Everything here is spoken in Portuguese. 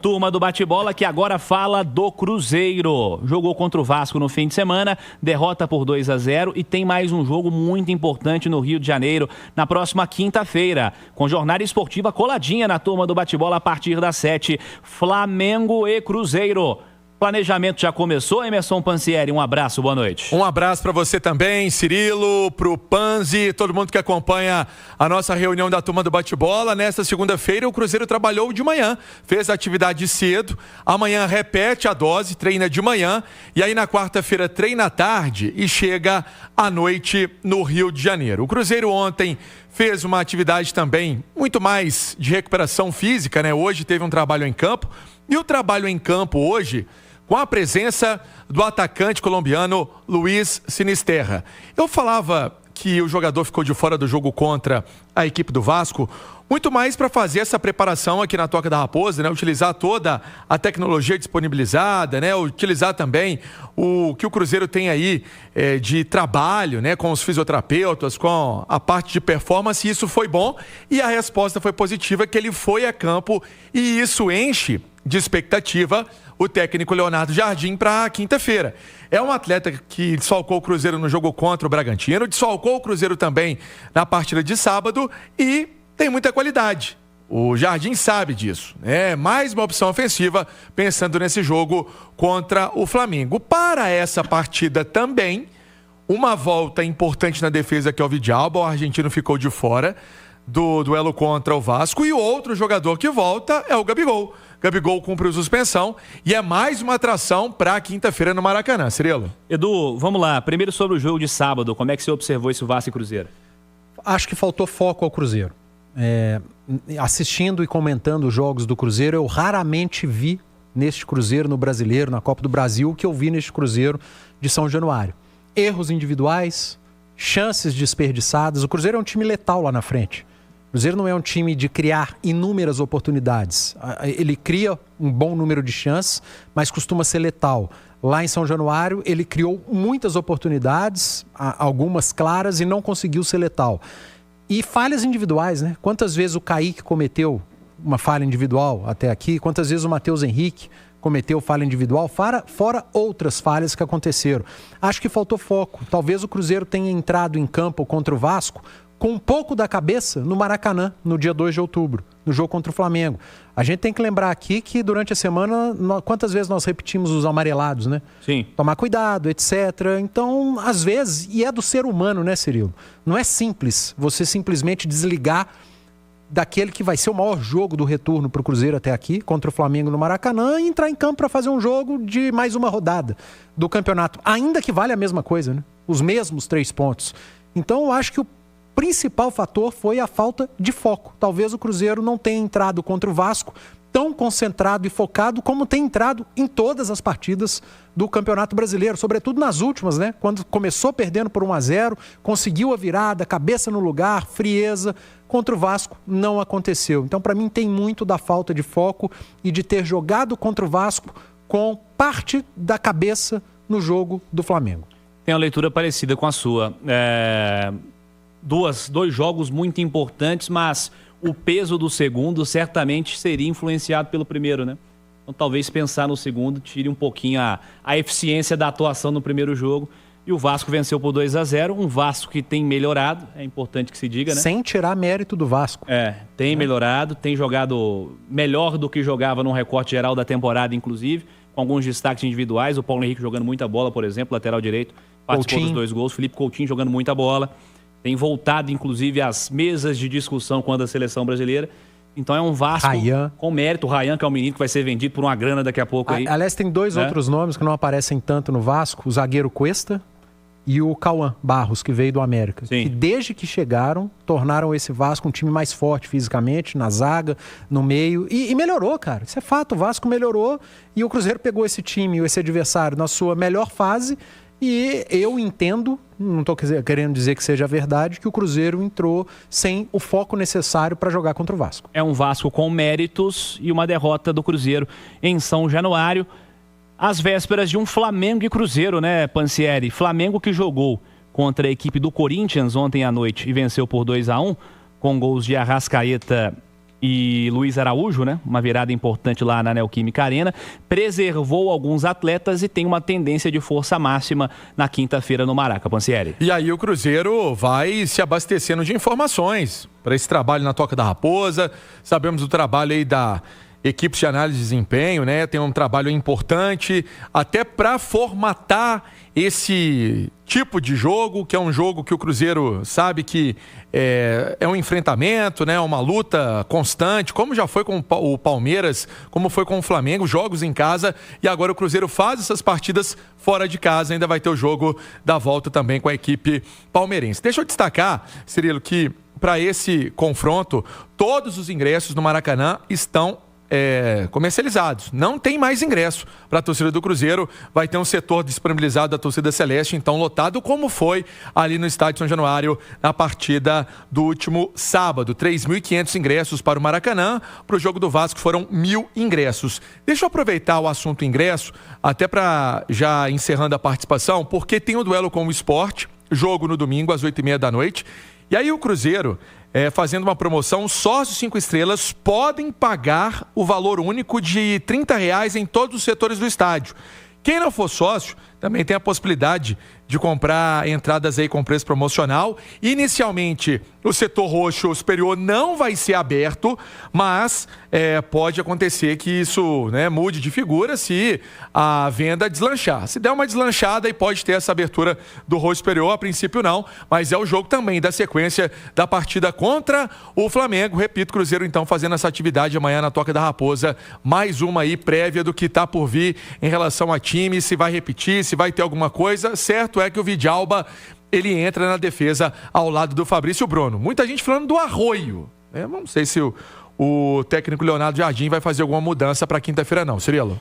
Turma do bate-bola que agora fala do Cruzeiro. Jogou contra o Vasco no fim de semana, derrota por 2-0 e tem mais um jogo muito importante no Rio de Janeiro na próxima quinta-feira, com jornada esportiva coladinha na Turma do bate-bola a partir das 7. Flamengo e Cruzeiro. Planejamento já começou, Emerson Pansieri, um abraço, boa noite. Um abraço para você também, Cirilo, pro Panzi, todo mundo que acompanha a nossa reunião da Turma do Bate-Bola. Nesta segunda-feira o Cruzeiro trabalhou de manhã, fez a atividade cedo, amanhã repete a dose, treina de manhã, e aí na quarta-feira treina à tarde e chega à noite no Rio de Janeiro. O Cruzeiro ontem fez uma atividade também muito mais de recuperação física, né? Hoje teve um trabalho em campo, e o trabalho em campo hoje com a presença do atacante colombiano Luiz Sinisterra. Eu falava que o jogador ficou de fora do jogo contra a equipe do Vasco, muito mais para fazer essa preparação aqui na Toca da Raposa, né? Utilizar toda a tecnologia disponibilizada, né? Utilizar também o que o Cruzeiro tem aí de trabalho, né? Com os fisioterapeutas, com a parte de performance, e isso foi bom, e a resposta foi positiva, que ele foi a campo, e isso enche de expectativa o técnico Leonardo Jardim para quinta-feira. É um atleta que desfalcou o Cruzeiro no jogo contra o Bragantino, desfalcou o Cruzeiro também na partida de sábado e tem muita qualidade. O Jardim sabe disso. É mais uma opção ofensiva pensando nesse jogo contra o Flamengo. Para essa partida também, uma volta importante na defesa que é o Vidalba, o argentino ficou de fora do duelo contra o Vasco, e o outro jogador que volta é o Gabigol. Gabigol cumpriu suspensão e é mais uma atração para quinta-feira no Maracanã. Cirilo. Edu, vamos lá. Primeiro sobre o jogo de sábado. Como é que você observou esse Vasco e Cruzeiro? Acho que faltou foco ao Cruzeiro. Assistindo e comentando os jogos do Cruzeiro, eu raramente vi neste Cruzeiro no Brasileiro, na Copa do Brasil, o que eu vi neste Cruzeiro de São Januário. Erros individuais, chances desperdiçadas. O Cruzeiro é um time letal lá na frente. O Cruzeiro não é um time de criar inúmeras oportunidades. Ele cria um bom número de chances, mas costuma ser letal. Lá em São Januário, ele criou muitas oportunidades, algumas claras, e não conseguiu ser letal. E falhas individuais, né? Quantas vezes o Kaique cometeu uma falha individual até aqui? Quantas vezes o Matheus Henrique cometeu falha individual? Fora outras falhas que aconteceram. Acho que faltou foco. Talvez o Cruzeiro tenha entrado em campo contra o Vasco com um pouco da cabeça no Maracanã, no dia 2 de outubro, no jogo contra o Flamengo. A gente tem que lembrar aqui que durante a semana, quantas vezes nós repetimos os amarelados, né? Sim. Tomar cuidado, etc. Então, às vezes, e é do ser humano, né, Cirilo? Não é simples você simplesmente desligar daquele que vai ser o maior jogo do retorno para o Cruzeiro até aqui, contra o Flamengo no Maracanã, e entrar em campo para fazer um jogo de mais uma rodada do campeonato. Ainda que vale a mesma coisa, né? Os mesmos 3 pontos. Então, eu acho que o principal fator foi a falta de foco. Talvez o Cruzeiro não tenha entrado contra o Vasco tão concentrado e focado como tem entrado em todas as partidas do Campeonato Brasileiro, sobretudo nas últimas, né? Quando começou perdendo por 1-0, conseguiu a virada, cabeça no lugar, frieza. Contra o Vasco não aconteceu. Então, para mim, tem muito da falta de foco e de ter jogado contra o Vasco com parte da cabeça no jogo do Flamengo. Tem uma leitura parecida com a sua. Dois jogos muito importantes, mas o peso do segundo certamente seria influenciado pelo primeiro, né? Então talvez pensar no segundo tire um pouquinho a eficiência da atuação no primeiro jogo. E o Vasco venceu por 2-0, um Vasco que tem melhorado, é importante que se diga, né? Sem tirar mérito do Vasco. Tem melhorado, tem jogado melhor do que jogava no recorte geral da temporada, inclusive, com alguns destaques individuais. O Paulo Henrique jogando muita bola, por exemplo, lateral direito, participou dos 2 gols. Felipe Coutinho jogando muita bola. Tem voltado, inclusive, às mesas de discussão com a da seleção brasileira. Então é um Vasco com mérito. O Ryan, que é um menino que vai ser vendido por uma grana daqui a pouco. Aí. Aliás, tem 2 outros nomes que não aparecem tanto no Vasco. O zagueiro Cuesta e o Cauã Barros, que veio do América. Sim. Que desde que chegaram, tornaram esse Vasco um time mais forte fisicamente, na zaga, no meio. E melhorou, cara. Isso é fato. O Vasco melhorou e o Cruzeiro pegou esse time, esse adversário, na sua melhor fase. E eu entendo, não estou querendo dizer que seja verdade, que o Cruzeiro entrou sem o foco necessário para jogar contra o Vasco. É um Vasco com méritos e uma derrota do Cruzeiro em São Januário. Às vésperas de um Flamengo e Cruzeiro, né, Pansieri? Flamengo que jogou contra a equipe do Corinthians ontem à noite e venceu por 2-1, com gols de Arrascaeta e Luiz Araújo, né? Uma virada importante lá na Neoquímica Arena. Preservou alguns atletas e tem uma tendência de força máxima na quinta-feira no Maraca, Pansieri. E aí o Cruzeiro vai se abastecendo de informações para esse trabalho na Toca da Raposa. Sabemos do trabalho aí da equipes de análise de desempenho, né? Tem um trabalho importante até para formatar esse tipo de jogo, que é um jogo que o Cruzeiro sabe que é um enfrentamento, né? Uma luta constante, como já foi com o Palmeiras, como foi com o Flamengo, jogos em casa, e agora o Cruzeiro faz essas partidas fora de casa, ainda vai ter o jogo da volta também com a equipe palmeirense. Deixa eu destacar, Cirilo, que para esse confronto, todos os ingressos no Maracanã estão comercializados. Não tem mais ingresso para a torcida do Cruzeiro. Vai ter um setor disponibilizado da torcida celeste, então lotado, como foi ali no estádio São Januário na partida do último sábado. 3.500 ingressos para o Maracanã. Para o jogo do Vasco foram 1.000 ingressos. Deixa eu aproveitar o assunto ingresso, até para já encerrando a participação, porque tem o duelo com o Sport, jogo no domingo às 8h30 da noite. E aí o Cruzeiro, fazendo uma promoção, sócios 5 estrelas podem pagar o valor único de R$30 em todos os setores do estádio. Quem não for sócio também tem a possibilidade de comprar entradas aí com preço promocional. Inicialmente, o setor roxo superior não vai ser aberto, mas pode acontecer que isso, né, mude de figura se a venda deslanchar. Se der uma deslanchada, aí pode ter essa abertura do roxo superior, a princípio não, mas é o jogo também da sequência da partida contra o Flamengo. Repito, Cruzeiro então fazendo essa atividade amanhã na Toca da Raposa, mais uma aí prévia do que está por vir em relação a time, se vai repetir, se vai ter alguma coisa. Certo é que o Vidalba, ele entra na defesa ao lado do Fabrício Bruno. Muita gente falando do Arroio. Não sei se o técnico Leonardo Jardim vai fazer alguma mudança para quinta-feira não. Cirilo.